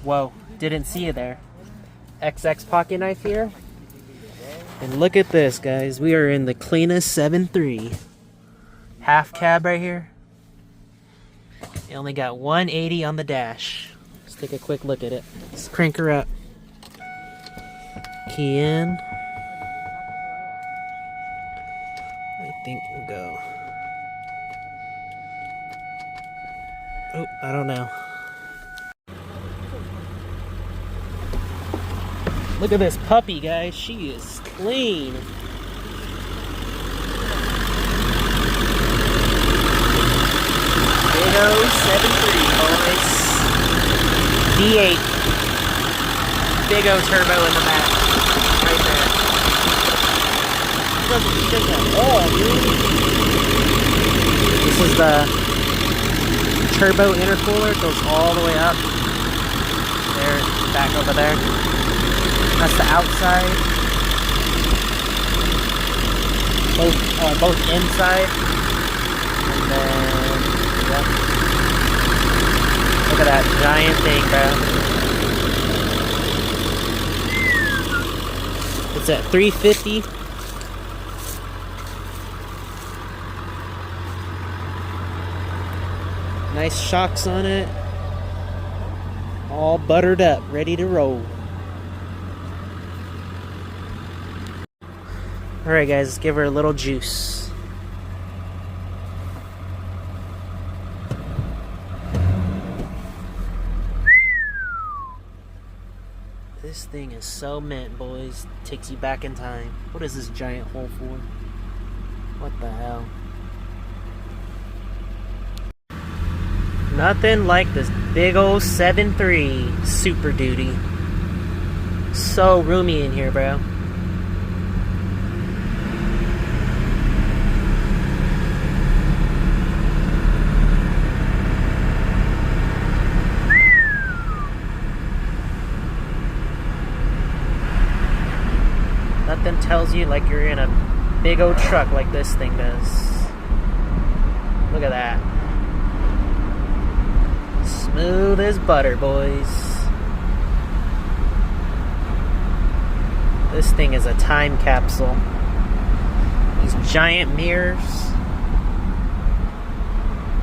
Whoa, didn't see you there. XX pocket knife here. And look at this, guys. We are in the cleanest 7.3. Half cab right here. You only got 180 on the dash. Let's take a quick look at it. Let's crank her up. Key in. I think we'll go. Oh, I don't know. Look at this puppy, guys. She is clean. Big O 7.3, boys. V8. Big O turbo in the back. Right there. He does that all, dude. This is the turbo intercooler. It goes all the way up. There, back over there. That's the outside. Both inside. And then, yep. Look at that giant thing, bro. It's at 350. Nice shocks on it. All buttered up, ready to roll. Alright guys, let's give her a little juice. This thing is so mint, boys. Takes you back in time. What is this giant hole for? What the hell? Nothing like this big old 7.3 Super Duty. So roomy in here, bro. Nothing tells you like you're in a big old truck like this thing does. Look at that. Smooth as butter, boys. This thing is a time capsule. These giant mirrors.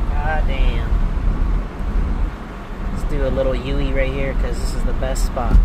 God damn. Let's do a little UE right here because this is the best spot.